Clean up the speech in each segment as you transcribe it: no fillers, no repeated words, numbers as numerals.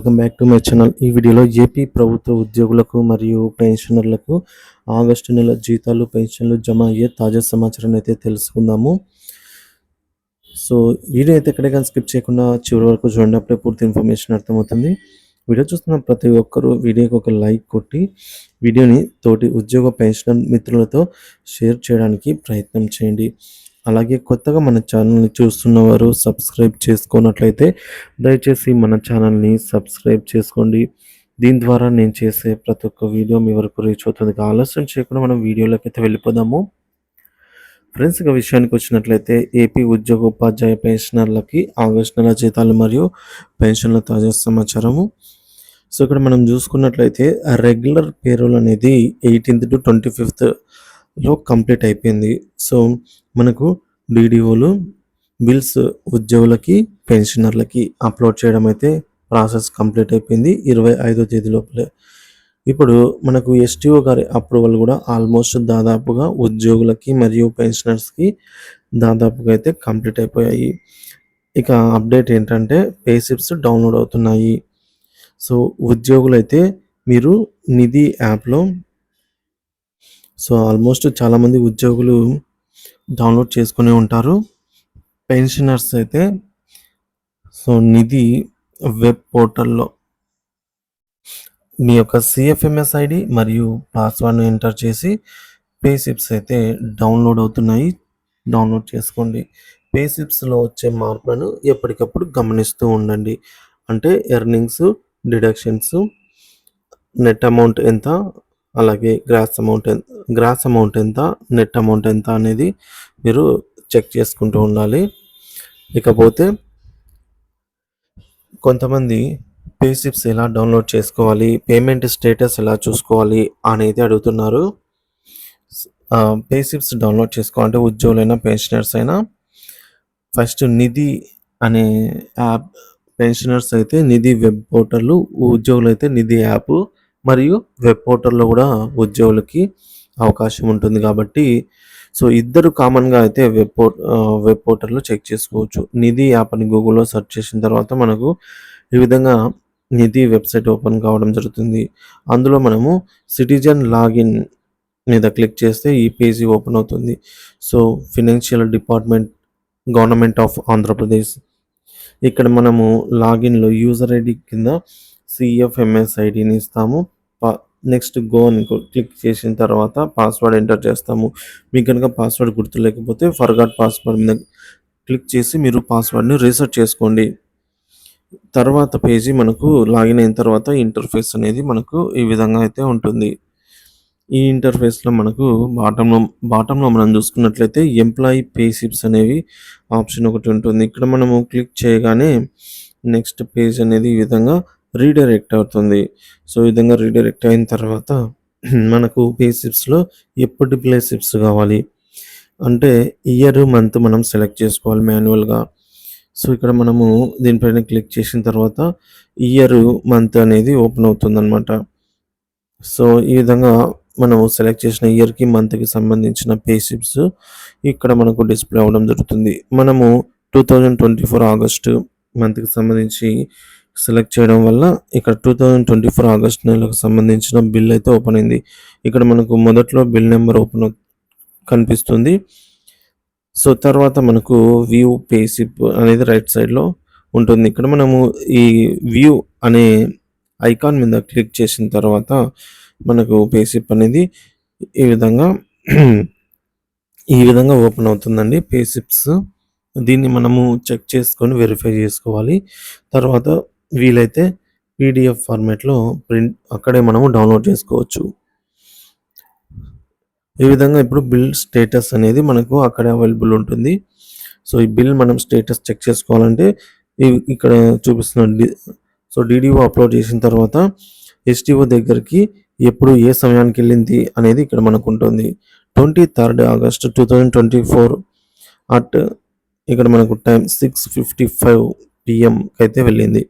Welcome back to my channel. ఈ వీడియోలో AP ప్రభుత్వ ఉద్యోగులకు మరియు పెన్షనర్లకు ఆగస్టు నెల జీతాలు పెన్షన్లు జమ అయ్యే తాజా సమాచారాన్ని అయితే తెలుసుకుందాము. సో వీడియో అయితే ఎక్కడ కానీ స్కిప్ చేయకుండా చివరి వరకు చూడండి, అప్పుడే పూర్తి ఇన్ఫర్మేషన్ అర్థమవుతుంది. వీడియో చూస్తున్న ప్రతి ఒక్కరూ వీడియోకి ఒక లైక్ కొట్టి వీడియోని తోటి ఉద్యోగ పెన్షనర్ మిత్రులతో షేర్ చేయడానికి ప్రయత్నం చేయండి. అలాగే కొత్తగా మన ఛానల్ని చూస్తున్నవారు సబ్స్క్రైబ్ చేసుకున్నట్లయితే దయచేసి మన ఛానల్ని సబ్స్క్రైబ్ చేసుకోండి. దీని ద్వారా నేను చేసే ప్రతి ఒక్క వీడియో మీ వరకు రీచ్ అవుతుంది. ఆలస్యం చేయకుండా మనం వీడియోలోకి అయితే వెళ్ళిపోదాము. ఫ్రెండ్స్, ఇక విషయానికి వచ్చినట్లయితే ఏపీ ఉద్యోగ ఉపాధ్యాయ పెన్షనర్లకి ఆగస్టు నెల జీతాలు మరియు పెన్షన్ల తాజా సమాచారము. సో ఇక్కడ మనం చూసుకున్నట్లయితే రెగ్యులర్ పేరోల్ అనేది 18th to 25th కంప్లీట్ అయిపోయింది. సో మనకు డీడీఓలు బిల్స్ ఉద్యోగులకి పెన్షనర్లకి అప్లోడ్ చేయడం అయితే ప్రాసెస్ కంప్లీట్ అయిపోయింది 25వ తేదీ లోపలే. ఇప్పుడు మనకు ఎస్టీఓ గారి అప్రూవల్ కూడా ఆల్మోస్ట్ దాదాపుగా ఉద్యోగులకి మరియు పెన్షనర్స్కి దాదాపుగా అయితే కంప్లీట్ అయిపోయాయి. ఇక అప్డేట్ ఏంటంటే పే స్లిప్స్ డౌన్లోడ్ అవుతున్నాయి. సో ఉద్యోగులైతే మీరు నిధి యాప్లో ఆల్మోస్ట్ చాలామంది ఉద్యోగులు డౌన్లోడ్ చేసుకునే ఉంటారు. పెన్షనర్స్ అయితే నిధి వెబ్ పోర్టల్లో మీ యొక్క సిఎఫ్ఎంఎస్ ఐడి మరియు పాస్వర్డ్ను ఎంటర్ చేసి పే స్లిప్స్ అయితే డౌన్లోడ్ అవుతున్నాయి. డౌన్లోడ్ చేసుకోండి. పే స్లిప్స్లో వచ్చే మార్పులను ఎప్పటికప్పుడు గమనిస్తూ ఉండండి. అంటే ఎర్నింగ్స్, డిడక్షన్స్, నెట్ అమౌంట్ ఎంత, అలాగే గ్రాస్ అమౌంట్ ఎంత, నెట్ అమౌంట్ ఎంత అనేది మీరు చెక్ చేసుకుంటూ ఉండాలి. ఇకపోతే కొంతమంది పే స్లిప్స్ ఎలా డౌన్లోడ్ చేసుకోవాలి, పేమెంట్ స్టేటస్ ఎలా చూసుకోవాలి అనేది అడుగుతున్నారు. పే స్లిప్స్ డౌన్లోడ్ చేసుకోవాలంటే ఉద్యోగులైనా పెన్షనర్స్ అయినా ఫస్ట్ నిధి అనే యాప్, పెన్షనర్స్ అయితే నిధి వెబ్ పోర్టల్, ఉద్యోగులు అయితే నిధి యాప్ మరియు వెబ్ పోర్టల్లో కూడా ఉద్యోగులకి అవకాశం ఉంటుంది. కాబట్టి ఇద్దరు కామన్గా అయితే వెబ్ పోర్టల్లో చెక్ చేసుకోవచ్చు. నిధి యాప్ అని గూగుల్లో సెర్చ్ చేసిన తర్వాత మనకు ఈ విధంగా నిధి వెబ్సైట్ ఓపెన్ కావడం జరుగుతుంది. అందులో మనము సిటిజన్ లాగిన్ మీద క్లిక్ చేస్తే ఈ పేజీ ఓపెన్ అవుతుంది. Financial department, government of Andhra Pradesh. ఇక్కడ మనము లాగిన్లో యూజర్ ఐడి కింద సిఎఫ్ఎంఎస్ ఐడిని ఇస్తాము. నెక్స్ట్ గో అని క్లిక్ చేసిన తర్వాత పాస్వర్డ్ ఎంటర్ చేస్తాము. మీకు కనుక పాస్వర్డ్ గుర్తు లేకపోతే ఫర్గాట్ పాస్వర్డ్ మీద క్లిక్ చేసి మీరు పాస్వర్డ్ని రీసెట్ చేసుకోండి. తర్వాత పేజీ మనకు లాగిన్ అయిన తర్వాత ఇంటర్ఫేస్ అనేది మనకు ఈ విధంగా అయితే ఉంటుంది. ఈ ఇంటర్ఫేస్లో మనకు బాటంలో మనం చూసుకున్నట్లయితే ఎంప్లాయీ పే స్లిప్స్ అనేవి ఆప్షన్ ఒకటి ఉంటుంది. ఇక్కడ మనము క్లిక్ చేయగానే నెక్స్ట్ పేజ్ అనేది ఈ విధంగా రీడైరెక్ట్ అవుతుంది. ఈ విధంగా రీడైరెక్ట్ అయిన తర్వాత మనకు పే స్లిప్స్లో ఎప్పటి పే స్లిప్స్ కావాలి అంటే ఇయర్, మంత్ మనం సెలెక్ట్ చేసుకోవాలి మాన్యువల్గా. ఇక్కడ మనము దీనిపైన క్లిక్ చేసిన తర్వాత ఇయర్, మంత్ అనేది ఓపెన్ అవుతుంది అనమాట. ఈ విధంగా మనము సెలెక్ట్ చేసిన ఇయర్కి, మంత్కి సంబంధించిన పే స్లిప్స్ ఇక్కడ మనకు డిస్ప్లే అవ్వడం జరుగుతుంది. మనము 2024 ఆగస్టు మంత్కి సంబంధించి సెలెక్ట్ చేయడం వల్ల ఇక్కడ 2024 ఆగస్ట్ నెలకు సంబంధించిన బిల్ అయితే ఓపెన్ అయింది. ఇక్కడ మనకు మొదట్లో బిల్ నెంబర్ ఓపెన్ కనిపిస్తుంది. తర్వాత మనకు వ్యూ పే స్లిప్ అనేది రైట్ సైడ్లో ఉంటుంది. ఇక్కడ మనము ఈ వ్యూ అనే ఐకాన్ మీద క్లిక్ చేసిన తర్వాత మనకు పే స్లిప్ అనేది ఈ విధంగా ఓపెన్ అవుతుందండి. పే స్లిప్స్ దీన్ని మనము చెక్ చేసుకొని వెరిఫై చేసుకోవాలి. తర్వాత వీలైతే పీడిఎఫ్ ఫార్మాట్లో ప్రింట్ అక్కడే మనము డౌన్లోడ్ చేసుకోవచ్చు. ఈ విధంగా ఇప్పుడు బిల్ స్టేటస్ అనేది మనకు అక్కడే అవైలబుల్ ఉంటుంది. ఈ బిల్ మనం స్టేటస్ చెక్ చేసుకోవాలంటే ఇక్కడ చూపిస్తున్న డీడీఓ అప్లోడ్ చేసిన తర్వాత ఎస్టీఓ దగ్గరికి ఎప్పుడు ఏ సమయానికి వెళ్ళింది అనేది ఇక్కడ మనకు ఉంటుంది. 23rd ఆగస్ట్ 2024 అట్ ఇక్కడ మనకు టైం 6:55 PM అయితే వెళ్ళింది.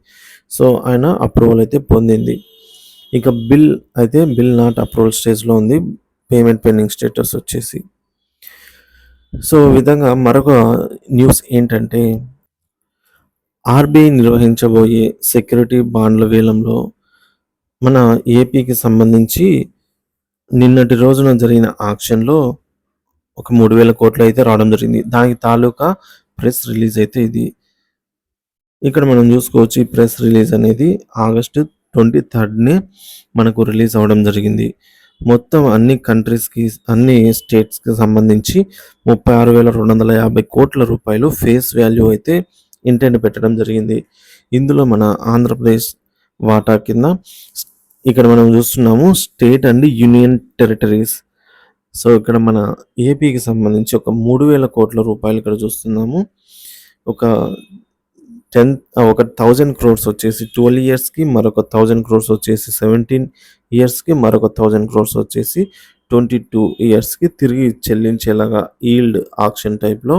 ఆయన అప్రూవల్ అయితే పొందింది. ఇక బిల్ నాట్ అప్రూవల్ స్టేజ్లో ఉంది. పేమెంట్ పెండింగ్ స్టేటస్ వచ్చేసి. ఈ విధంగా మరొక న్యూస్ ఏంటంటే ఆర్‌బీఐ నిర్వహించబోయే సెక్యూరిటీ బాండ్ల వేలంలో మన ఏపీకి సంబంధించి నిన్నటి రోజున జరిగిన ఆక్షన్‌లో ఒక 3,000 కోట్లయితే రావడం జరిగింది. దానికి తాలూకా ప్రెస్ రిలీజ్ అయితే ఇది. ఇక్కడ మనం చూసుకోవచ్చు ఈ ప్రెస్ రిలీజ్ అనేది ఆగస్టు 23నే మనకు రిలీజ్ అవ్వడం జరిగింది. మొత్తం అన్ని కంట్రీస్‌కి, అన్ని స్టేట్స్‌కి సంబంధించి 36,250 కోట్ల రూపాయలు ఫేస్ వాల్యూ అయితే ఇంటెండ్ పెట్టడం జరిగింది. ఇందులో మన ఆంధ్రప్రదేశ్ వాటా కింద ఇక్కడ మనం చూస్తున్నాము state and union territories. So, ఇక్కడ మన ఏపీకి సంబంధించి ఒక 3,000 కోట్ల రూపాయలు ఇక్కడ చూస్తున్నాము. ఒక 1000 క్రోర్స్ వచ్చేసి 12 ఇయర్స్‌కి, మరొక 1000 క్రోర్స్ వచ్చేసి 17 ఇయర్స్‌కి, మరొక 1000 క్రోర్స్ వచ్చేసి 22 ఇయర్స్‌కి తిరిగి చెల్లించేలాగా ఈల్డ్ ఆక్షన్ టైప్‌లో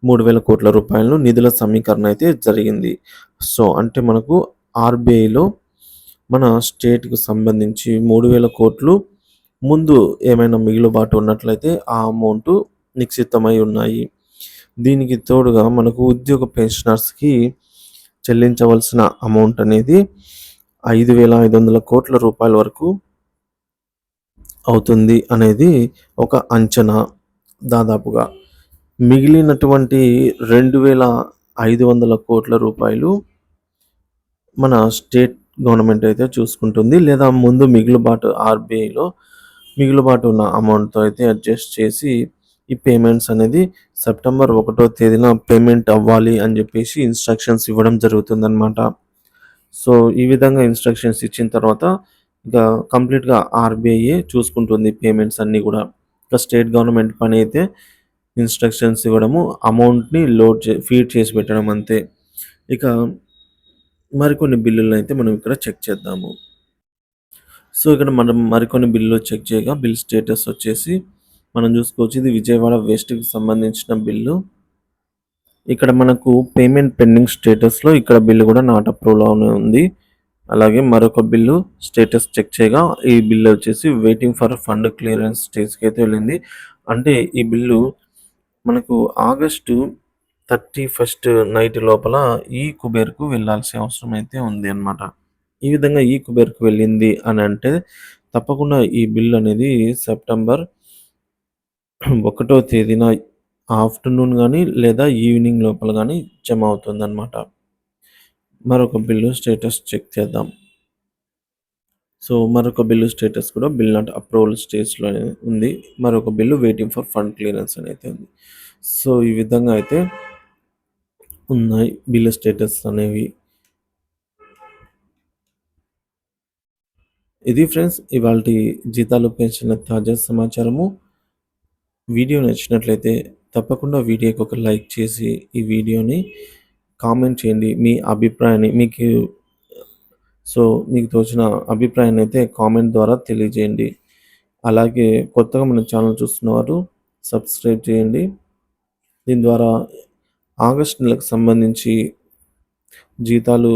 3,000 కోట్ల రూపాయలను నిధుల సమీకరణ అయితే జరిగింది. సో, అంటే మనకు ఆర్‌బీఐలో మన స్టేట్‌కి సంబంధించి 3,000 కోట్లు ముందు ఏమైనా మిగులుబాటు ఉన్నట్లయితే ఆ అమౌంటు నిక్షిప్తమై ఉన్నాయి. దీనికి తోడుగా మనకు ఉద్యోగ పెన్షనర్స్‌కి చెల్లించవలసిన అమౌంట్ అనేది 5,500 కోట్ల రూపాయల వరకు అవుతుంది అనేది ఒక అంచనా దాదాపుగా. మిగిలినటువంటి 2,500 కోట్ల రూపాయలు మన స్టేట్ గవర్నమెంట్ అయితే చూసుకుంటుంది. లేదా ముందు మిగులుబాటు ఆర్‌బీఐలో మిగులుబాటు ఉన్న అమౌంట్‌తో అయితే అడ్జస్ట్ చేసి ఈ పేమెంట్స్ అనేది సెప్టెంబర్ 1వ తేదీన పేమెంట్ అవ్వాలి అని చెప్పేసి ఇన్‌స్ట్రక్షన్స్ ఇవ్వడం జరుగుతుందనమాట. సో, ఈ విధంగా ఇన్‌స్ట్రక్షన్స్ ఇచ్చిన తర్వాత ఇక కంప్లీట్‌గా ఆర్‌బీఐయే చూసుకుంటుంది పేమెంట్స్ అన్నీ కూడా. ఇక స్టేట్ గవర్నమెంట్ పని అయితే ఇన్‌స్ట్రక్షన్స్ ఇవ్వడము, అమౌంట్‌ని ఫీడ్ చేసి పెట్టడం అంతే. ఇక మరికొన్ని బిల్లులనైతే మనం ఇక్కడ చెక్ చేద్దాము. సో, ఇక్కడ మనం మరికొన్ని బిల్లులు చెక్ చేయగా బిల్ స్టేటస్ వచ్చేసి మనం చూసుకోవచ్చు. ఇది విజయవాడ వెస్ట్‌కి సంబంధించిన బిల్లు. ఇక్కడ మనకు పేమెంట్ పెండింగ్ స్టేటస్‌లో ఇక్కడ బిల్లు కూడా నాట్ అప్రూవ్‌లోనే ఉంది. అలాగే మరొక బిల్లు స్టేటస్ చెక్ చేయగా ఈ బిల్లు వచ్చేసి వెయిటింగ్ ఫర్ ఫండ్ క్లియరెన్స్ స్టేజ్‌కి అయితే వెళ్ళింది. అంటే ఈ బిల్లు మనకు ఆగస్టు 31 నైట్ లోపల ఈ కుబేర్‌కు వెళ్ళాల్సిన అవసరం అయితే ఉంది అన్నమాట. ఈ విధంగా ఈ కుబేర్‌కు వెళ్ళింది అని అంటే తప్పకుండా ఈ బిల్ అనేది సెప్టెంబర్ 1వ తేదీన ఆఫ్టర్‌నూన్ గానీ లేదా ఈవినింగ్ లోపల గానీ జమ అవుతుందన్నమాట. మరొక బిల్లు స్టేటస్ చెక్ చేద్దాం. సో, మరొక బిల్లు స్టేటస్ కూడా బిల్ నాట్ అప్రూవల్ స్టేజ్‌లోనే ఉంది. మరొక bill waiting for fund clearance అని అయితే ఉంది. సో, ఈ విధంగా అయితే ఉన్నాయి బిల్లు స్టేటస్ అనేవి. ఇది ఫ్రెండ్స్ ఇవాల్టి జీతాలు పెంచిన తాజా సమాచారము. వీడియో నచ్చినట్లయితే తప్పకుండా వీడియోకి ఒక లైక్ చేసి ఈ వీడియోని కామెంట్ చేయండి. మీ అభిప్రాయాన్ని మీకు తోచిన అభిప్రాయాన్ని అయితే కామెంట్ ద్వారా తెలియజేయండి. అలాగే కొత్తగా మన ఛానల్ చూస్తున్నవారు సబ్స్క్రైబ్ చేయండి. దీని ద్వారా ఆగస్ట్ నెలకు సంబంధించి జీతాలు,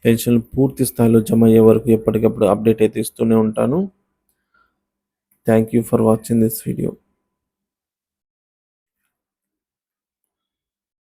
పెన్షన్లు పూర్తి స్థాయిలో జమ అయ్యే వరకు ఎప్పటికప్పుడు అప్డేట్ అయితే ఇస్తూనే ఉంటాను. Thank you for watching this video.